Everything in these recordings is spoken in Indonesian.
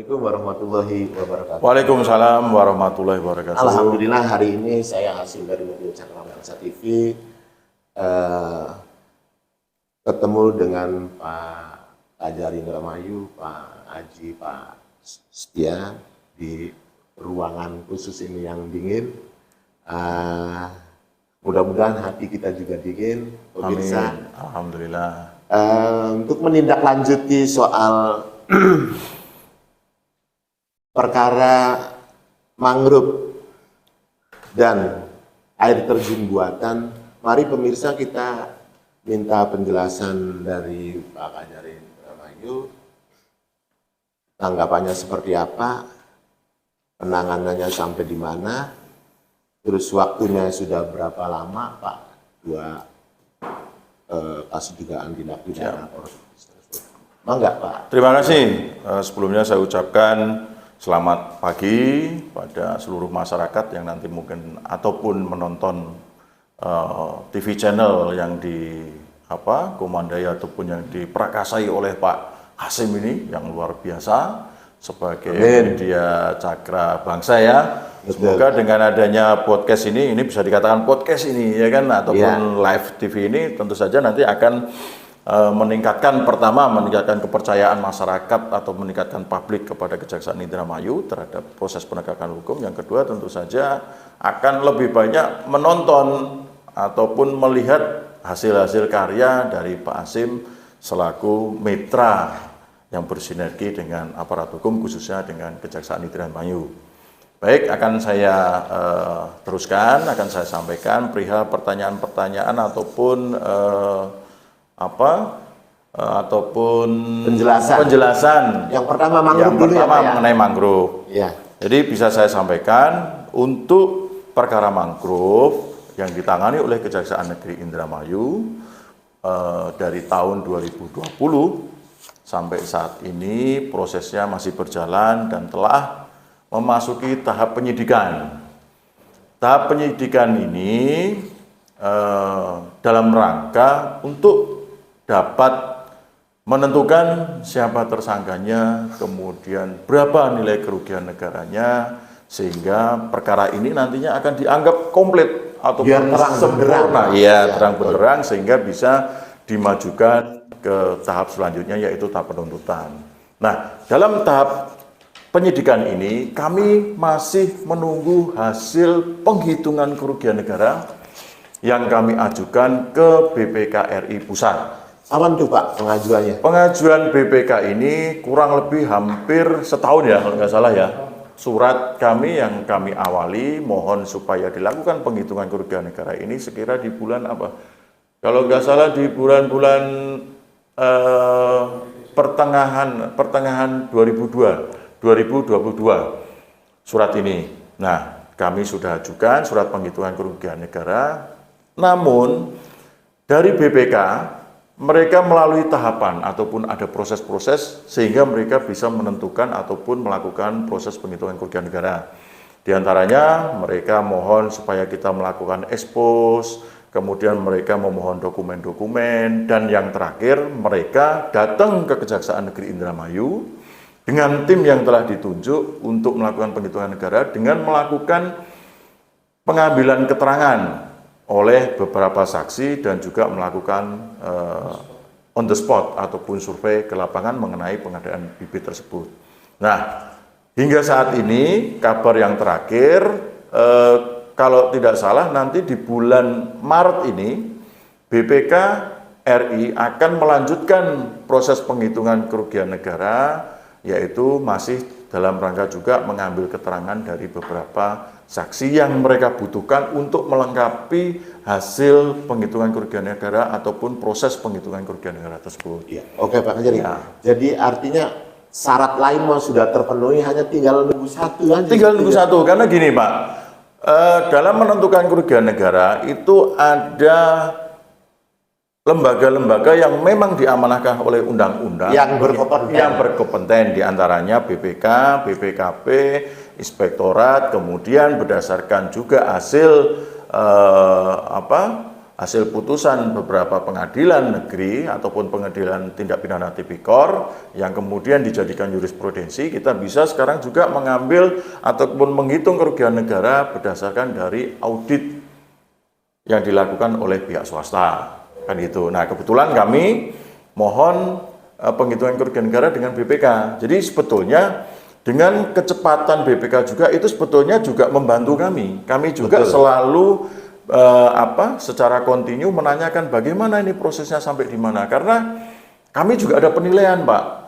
Assalamualaikum warahmatullahi wabarakatuh. Waalaikumsalam warahmatullahi wabarakatuh. Alhamdulillah hari ini saya hasil dari media Cakrawala TV ketemu dengan Pak Ajari Indramayu, Pak Haji, Pak Setia di ruangan khusus ini yang dingin. Mudah-mudahan hati kita juga dingin, pemirsa. Amin. Alhamdulillah. Untuk menindaklanjuti soal perkara mangrove dan air terjun buatan, mari pemirsa kita minta penjelasan dari Pak Ajari Indramayu. Tanggapannya seperti apa, penanganannya sampai di mana, terus waktunya sudah berapa lama Pak? Kasus dugaan tindak pidana korupsi. Mangga Pak. Terima kasih. Sebelumnya saya ucapkan selamat pagi pada seluruh masyarakat yang nanti mungkin ataupun menonton TV channel yang komandai ataupun yang diprakasai oleh Pak Hasim ini yang luar biasa sebagai media cakra bangsa ya. Semoga dengan adanya podcast ini bisa dikatakan podcast ini ya kan ataupun live TV ini tentu saja nanti akan meningkatkan kepercayaan masyarakat atau meningkatkan publik kepada Kejaksaan Indramayu terhadap proses penegakan hukum. Yang kedua tentu saja akan lebih banyak menonton ataupun melihat hasil-hasil karya dari Pak Hasim selaku mitra yang bersinergi dengan aparat hukum khususnya dengan Kejaksaan Indramayu. Baik, akan saya teruskan, akan saya sampaikan perihal pertanyaan-pertanyaan ataupun penjelasan. Yang pertama mangrove mengenai mangrove. Ya. Jadi bisa saya sampaikan untuk perkara mangrove yang ditangani oleh Kejaksaan Negeri Indramayu dari tahun 2020 sampai saat ini prosesnya masih berjalan dan telah memasuki tahap penyidikan. Tahap penyidikan ini dalam rangka untuk dapat menentukan siapa tersangkanya, kemudian berapa nilai kerugian negaranya, sehingga perkara ini nantinya akan dianggap komplit atau sempurna, terang benderang sehingga bisa dimajukan ke tahap selanjutnya yaitu tahap penuntutan. Nah, dalam tahap penyidikan ini kami masih menunggu hasil penghitungan kerugian negara yang kami ajukan ke BPK RI Pusat. Kapan tuh Pak pengajuannya? Pengajuan BPK ini kurang lebih hampir setahun ya kalau nggak salah ya. Surat kami yang kami awali mohon supaya dilakukan penghitungan kerugian negara ini sekira di bulan apa? Kalau nggak salah di bulan-bulan pertengahan 2022 surat ini. Nah, kami sudah ajukan surat penghitungan kerugian negara. Namun dari BPK mereka melalui tahapan ataupun ada proses-proses sehingga mereka bisa menentukan ataupun melakukan proses penghitungan kerugian negara. Di antaranya mereka mohon supaya kita melakukan expose, kemudian mereka memohon dokumen-dokumen, dan yang terakhir mereka datang ke Kejaksaan Negeri Indramayu dengan tim yang telah ditunjuk untuk melakukan penghitungan negara dengan melakukan pengambilan keterangan oleh beberapa saksi dan juga melakukan on the spot ataupun survei ke lapangan mengenai pengadaan bibit tersebut. Nah, hingga saat ini kabar yang terakhir kalau tidak salah nanti di bulan Maret ini BPK RI akan melanjutkan proses penghitungan kerugian negara, yaitu masih dalam rangka juga mengambil keterangan dari beberapa saksi yang mereka butuhkan untuk melengkapi hasil penghitungan kerugian negara ataupun proses penghitungan kerugian negara tersebut. Ya. Oke Pak Ajari. Ya. Jadi artinya syarat lain sudah terpenuhi, hanya tinggal nunggu satu aja. Tinggal nunggu satu, karena gini Pak, dalam menentukan kerugian negara itu ada lembaga-lembaga yang memang diamanahkan oleh undang-undang yang berkompeten, diantaranya BPK, BPKP, Inspektorat, kemudian berdasarkan juga hasil hasil putusan beberapa pengadilan negeri ataupun pengadilan tindak pidana tipikor yang kemudian dijadikan jurisprudensi, kita bisa sekarang juga mengambil ataupun menghitung kerugian negara berdasarkan dari audit yang dilakukan oleh pihak swasta, kan gitu. Nah, kebetulan kami mohon penghitungan kerugian negara dengan BPK. Jadi sebetulnya dengan kecepatan BPK juga itu sebetulnya juga membantu kami. Kami juga selalu secara kontinu menanyakan bagaimana ini prosesnya sampai di mana. Karena kami juga ada penilaian, Pak.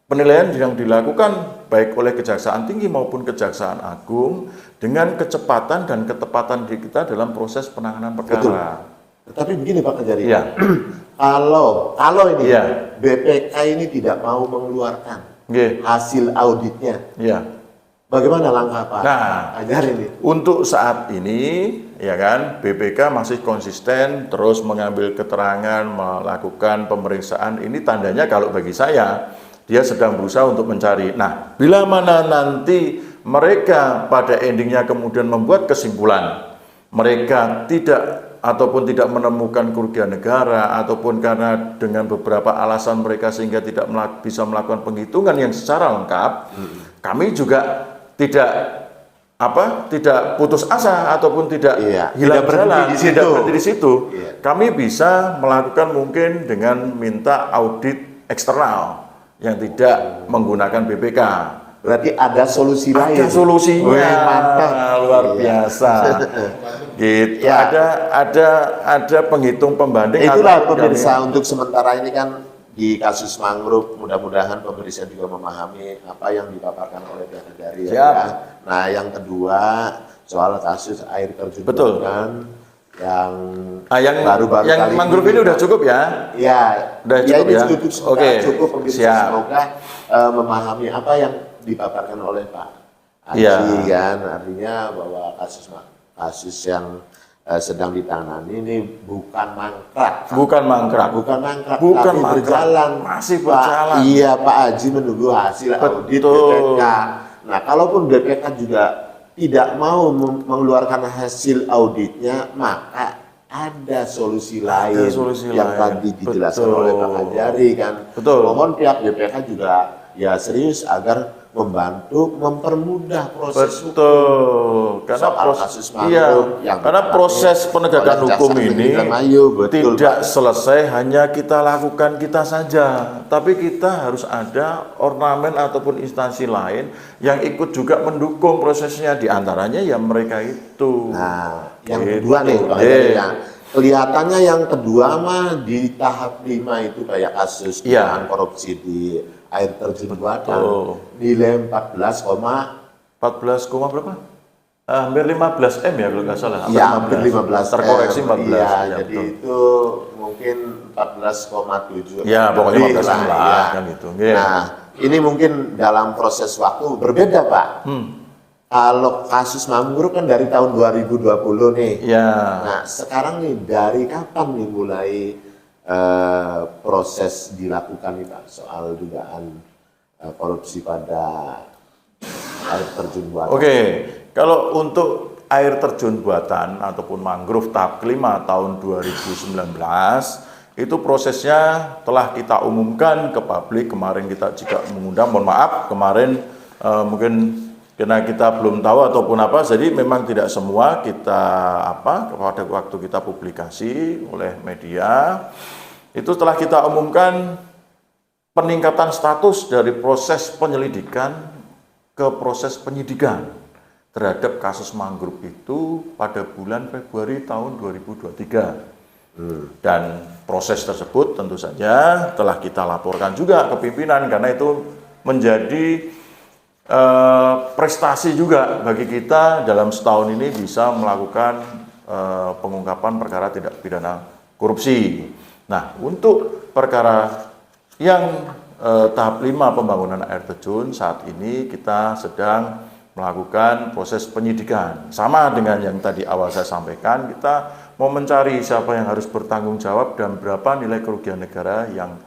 Penilaian yang dilakukan baik oleh Kejaksaan Tinggi maupun Kejaksaan Agung dengan kecepatan dan ketepatan kita dalam proses penanganan perkara. Tetapi begini Pak Kejari, Iya. kalau ini Iya. BPK ini tidak mau mengeluarkan hasil auditnya, Iya. bagaimana langkah Pak Kejari ini? Untuk saat ini, ya kan, BPK masih konsisten terus mengambil keterangan, melakukan pemeriksaan. Ini tandanya kalau bagi saya dia sedang berusaha untuk mencari. Nah, bila mana nanti mereka pada endingnya kemudian membuat kesimpulan, mereka tidak ataupun tidak menemukan kerugian negara ataupun karena dengan beberapa alasan mereka sehingga tidak bisa melakukan penghitungan yang secara lengkap, kami juga tidak putus asa ataupun tidak hilang jalan, tidak berhenti di situ. Kami bisa melakukan mungkin dengan minta audit eksternal yang tidak menggunakan BPK. Berarti ada solusi lain. Ada solusinya. Wih, mantap. Luar biasa. Gitu. Ada penghitung pembanding. Itulah pemirsa untuk sementara ini kan di kasus mangrove, mudah-mudahan pemirsa juga memahami apa yang dipaparkan oleh Pak Kejari. Ya. Nah, yang kedua soal kasus air terjun buatan yang baru-baru yang kali mangrove ini udah cukup ya? Ya, udah cukup ini ya? cukup pemirsa. Semoga memahami apa yang dipaparkan oleh Pak Haji kan, artinya bahwa kasus yang sedang ditangani ini bukan mangkrak, tapi berjalan, masih berjalan. Iya, Pak Haji menunggu hasil audit BPK. Nah, kalaupun BPK juga tidak mau mengeluarkan hasil auditnya, maka ada solusi lain yang tadi dijelaskan oleh Pak Kejari kan. Mohon pihak BPK juga ya serius agar membantu mempermudah proses hukum. Karena proses penegakan hukum ini tidak selesai hanya kita lakukan kita saja, tapi kita harus ada ornamen ataupun instansi lain yang ikut juga mendukung prosesnya, diantaranya ya mereka itu. Nah, yang kedua nih, kelihatannya yang kedua mah di tahap 5 itu kayak kasus korupsi di air terjun buatan, nilai 14, berapa? Hampir 15 M ya kalau nggak salah. Iya, hampir 15 terkoreksi 14. Iya, jadi itu mungkin 14,7. Ya, pokoknya 15 M lah kan itu. Nah, ini mungkin dalam proses waktu berbeda, Pak. Kalau kasus mangrove kan dari tahun 2020 nih. Nah, sekarang nih dari kapan nih mulai proses dilakukan nih Pak soal dugaan korupsi pada air terjun buatan? Kalau untuk air terjun buatan ataupun mangrove tahap kelima tahun 2019 itu prosesnya telah kita umumkan ke publik kemarin. Kita juga mengundang, mohon maaf kemarin mungkin karena kita belum tahu ataupun apa, jadi memang tidak semua kita pada waktu kita publikasi oleh media itu telah kita umumkan peningkatan status dari proses penyelidikan ke proses penyidikan terhadap kasus mangrove itu pada bulan Februari tahun 2023. Dan proses tersebut tentu saja telah kita laporkan juga ke pimpinan karena itu menjadi prestasi juga bagi kita dalam setahun ini bisa melakukan pengungkapan perkara tindak pidana korupsi. Nah, untuk perkara yang tahap 5 pembangunan air terjun saat ini kita sedang melakukan proses penyidikan. Sama dengan yang tadi awal saya sampaikan, kita mau mencari siapa yang harus bertanggung jawab dan berapa nilai kerugian negara yang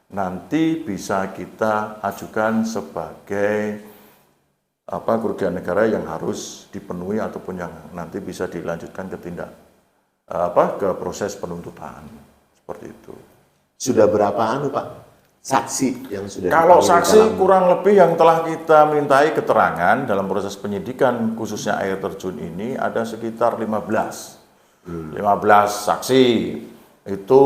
nanti bisa kita ajukan sebagai kerugian negara yang harus dipenuhi ataupun yang nanti bisa dilanjutkan ke tindak ke proses penuntutan seperti itu. Sudah berapa Pak saksi yang sudah Kalau dipanggil saksi dalam- kurang lebih yang telah kita mintai keterangan dalam proses penyidikan khususnya air terjun ini ada sekitar 15. 15 saksi. Itu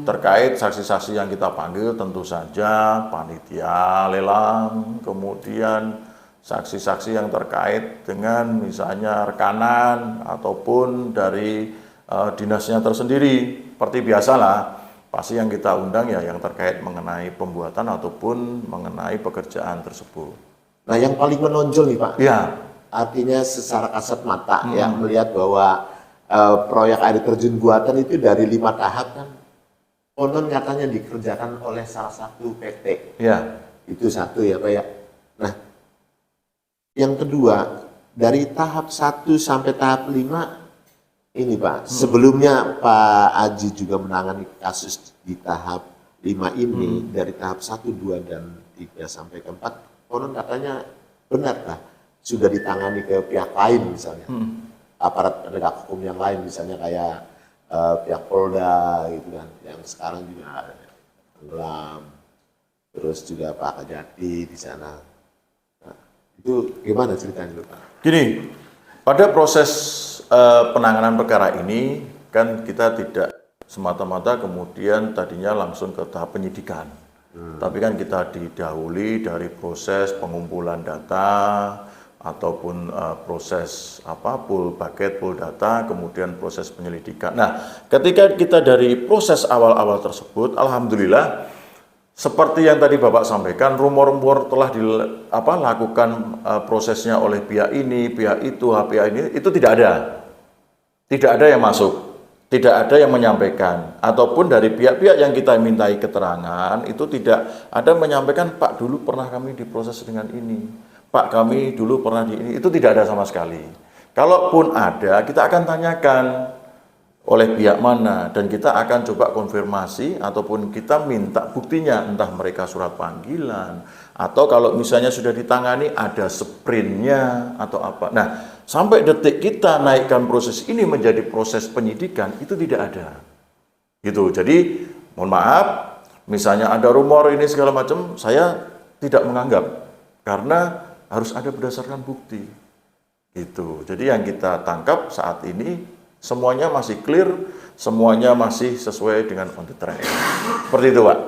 terkait saksi-saksi yang kita panggil tentu saja panitia lelang, kemudian saksi-saksi yang terkait dengan misalnya rekanan ataupun dari dinasnya tersendiri. Seperti biasalah, pasti yang kita undang ya yang terkait mengenai pembuatan ataupun mengenai pekerjaan tersebut. Nah, yang paling menonjol nih Pak, Ya, artinya secara kasat mata ya melihat bahwa proyek air terjun buatan itu dari 5 tahap kan, konon katanya dikerjakan oleh salah satu PT. ya. Itu satu ya Pak ya. Nah, yang kedua, dari tahap 1 sampai tahap 5 ini Pak, sebelumnya Pak Aji juga menangani kasus di tahap 5 ini, dari tahap 1, 2, dan 3 sampai ke 4, konon katanya benar Pak, sudah ditangani ke pihak lain misalnya, aparat penegak hukum yang lain misalnya kayak pihak Polda gitu kan, yang sekarang juga tenggelam, terus juga Pak Kajati di sana. Nah, itu gimana ceritanya Pak? Gini, pada proses penanganan perkara ini kan kita tidak semata-mata kemudian tadinya langsung ke tahap penyidikan. Tapi kan kita didahului dari proses pengumpulan data ataupun proses pool bucket, pool data, kemudian proses penyelidikan. Nah, ketika kita dari proses awal-awal tersebut, alhamdulillah seperti yang tadi Bapak sampaikan, rumor-rumor telah dilakukan prosesnya oleh pihak ini, pihak itu, pihak ini, itu tidak ada. Tidak ada yang masuk, tidak ada yang menyampaikan. Ataupun dari pihak-pihak yang kita mintai keterangan, itu tidak ada menyampaikan, Pak dulu pernah kami diproses dengan ini, Pak kami dulu pernah di ini, itu tidak ada sama sekali. Kalaupun ada, kita akan tanyakan oleh pihak mana, dan kita akan coba konfirmasi ataupun kita minta buktinya, entah mereka surat panggilan atau kalau misalnya sudah ditangani ada sprintnya atau apa. Nah, sampai detik kita naikkan proses ini menjadi proses penyidikan itu tidak ada. Gitu. Jadi, mohon maaf, misalnya ada rumor ini segala macam, saya tidak menganggap karena harus ada berdasarkan bukti. Gitu. Jadi yang kita tangkap saat ini semuanya masih clear, semuanya masih sesuai dengan on the track. Seperti itu, Pak.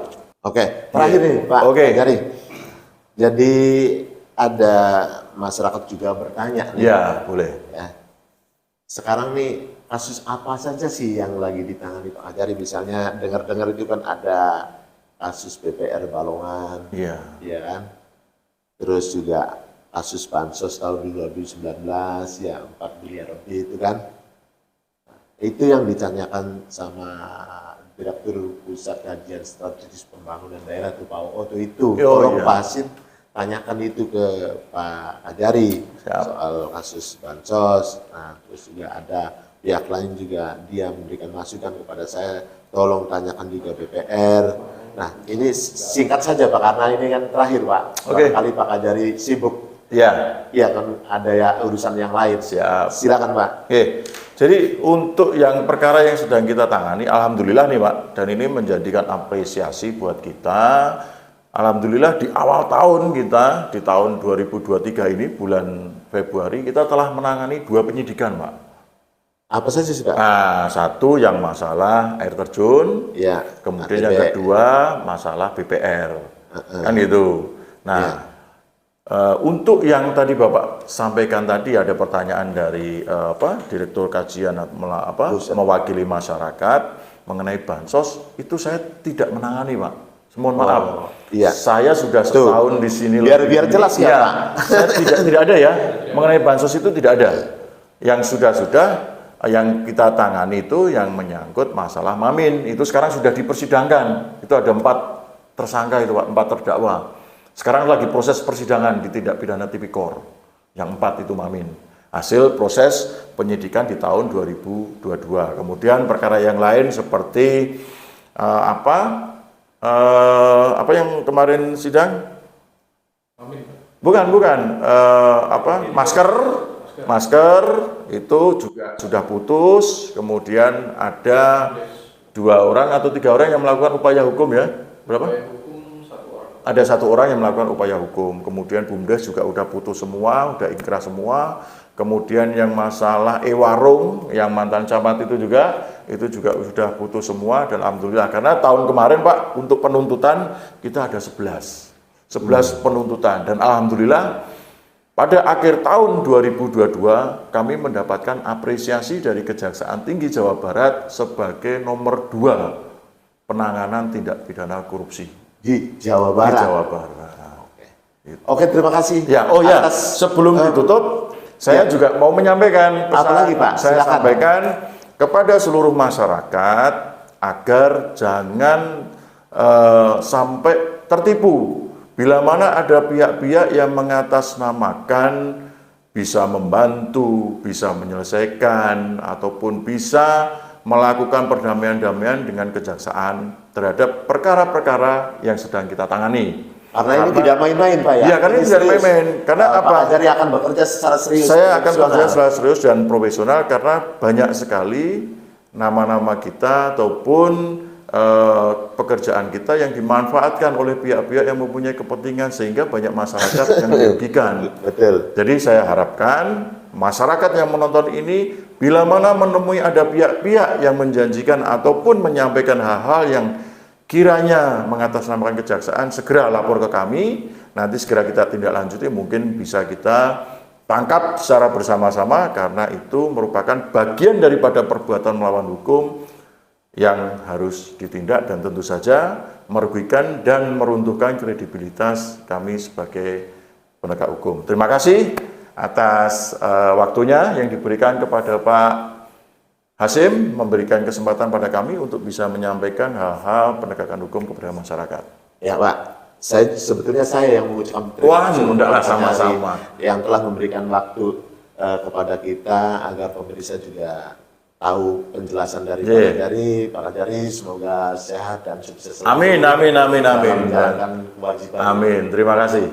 Oke, terakhir nih Pak Jari. Jadi ada masyarakat juga bertanya nih. Ya, boleh. Ya. Sekarang nih kasus apa saja sih yang lagi ditangani Pak Jari? Misalnya dengar-dengar itu kan ada kasus BPR Balongan, Iya. ya kan? Terus juga kasus bansos tahun 2019 ya 4 miliar lebih itu kan. Itu yang ditanyakan sama Direktur Pusat Kajian Strategis Pembangunan Daerah tuh Pak Oto itu. Tolong pasin tanyakan itu ke Pak Ajari soal kasus bansos. Nah, terus juga ada pihak lain juga dia memberikan masukan kepada saya, tolong tanyakan juga BPR. Nah, ini singkat saja Pak, karena ini kan terakhir Pak. Barangkali Pak Ajari sibuk. Iya kan ada ya urusan yang lain. Siap. Silakan Pak. Oke. Jadi untuk yang perkara yang sedang kita tangani, alhamdulillah nih Pak, dan ini menjadikan apresiasi buat kita. Alhamdulillah di awal tahun kita, di tahun 2023 ini, bulan Februari, kita telah menangani 2 penyidikan Pak. Apa saja sih Pak? Nah, satu yang masalah air terjun, ya, kemudian yang kedua masalah BPR, kan gitu. Nah, untuk yang tadi Bapak sampaikan tadi ada pertanyaan dari Direktur Kajian mewakili masyarakat mengenai bansos, itu saya tidak menangani Pak. Mohon maaf. Iya. Saya sudah setahun di sini. Biar jelas ya Pak. Saya tidak ada ya mengenai bansos itu tidak ada. Yang sudah yang kita tangani itu yang menyangkut masalah Mamin itu sekarang sudah dipersidangkan. Itu ada 4 tersangka itu Pak, 4 terdakwa. Sekarang lagi proses persidangan di tindak pidana tipikor. Yang 4 itu Mamin. Hasil proses penyidikan di tahun 2022. Kemudian perkara yang lain seperti apa yang kemarin sidang? Mamin. Bukan. Masker masker itu juga sudah putus. Kemudian ada 2 orang atau 3 orang yang melakukan upaya hukum ya. Berapa? Ada 1 orang yang melakukan upaya hukum. Kemudian BUMDes juga udah putus semua, udah ingkrah semua. Kemudian yang masalah e-warung yang mantan camat itu juga sudah putus semua, dan alhamdulillah karena tahun kemarin Pak untuk penuntutan kita ada 11 penuntutan, dan alhamdulillah pada akhir tahun 2022 kami mendapatkan apresiasi dari Kejaksaan Tinggi Jawa Barat sebagai nomor 2 penanganan tindak pidana korupsi di Jawa Barat. Di Jawa Barat. Oke, terima kasih. Ya, sebelum ditutup, saya juga mau menyampaikan pesan. Apa lagi, Pak? Saya Silakan. sampaikan kepada seluruh masyarakat agar jangan sampai tertipu. Bila mana ada pihak-pihak yang mengatasnamakan bisa membantu, bisa menyelesaikan, ataupun bisa melakukan perdamaian-damaian dengan kejaksaan terhadap perkara-perkara yang sedang kita tangani. Karena ini tidak main-main, Pak ya. Iya, karena ini tidak main-main. Karena Pak apa? Ajari akan bekerja secara serius. Saya akan bekerja secara serius dan profesional karena banyak sekali nama-nama kita ataupun pekerjaan kita yang dimanfaatkan oleh pihak-pihak yang mempunyai kepentingan sehingga banyak masyarakat yang dirugikan. Betul. Jadi saya harapkan masyarakat yang menonton ini bila mana menemui ada pihak-pihak yang menjanjikan ataupun menyampaikan hal-hal yang kiranya mengatasnamakan kejaksaan, segera lapor ke kami, nanti segera kita tindak lanjuti, mungkin bisa kita tangkap secara bersama-sama karena itu merupakan bagian daripada perbuatan melawan hukum yang harus ditindak dan tentu saja merugikan dan meruntuhkan kredibilitas kami sebagai penegak hukum. Terima kasih atas waktunya yang diberikan kepada Pak Hasyim, memberikan kesempatan pada kami untuk bisa menyampaikan hal-hal penegakan hukum kepada masyarakat. Ya Pak, sebetulnya saya yang mengucapkan Wah, sudahlah sama-sama. Yang telah memberikan waktu kepada kita agar pemirsa juga tahu penjelasan dari Pak Ajari, semoga sehat dan sukses selalu. Amin. Menjalankan kewajiban. Amin. Terima kasih.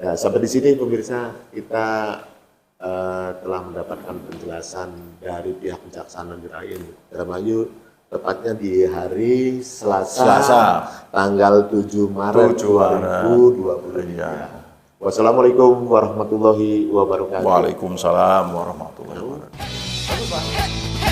Ya, sampai di sini pemirsa kita telah mendapatkan penjelasan dari pihak Kejaksaan Negeri Indramayu, tepatnya di hari Selasa. Tanggal 7 Maret 2023. Iya. Wassalamualaikum warahmatullahi wabarakatuh. Waalaikumsalam warahmatullahi wabarakatuh. Bagus, Pak.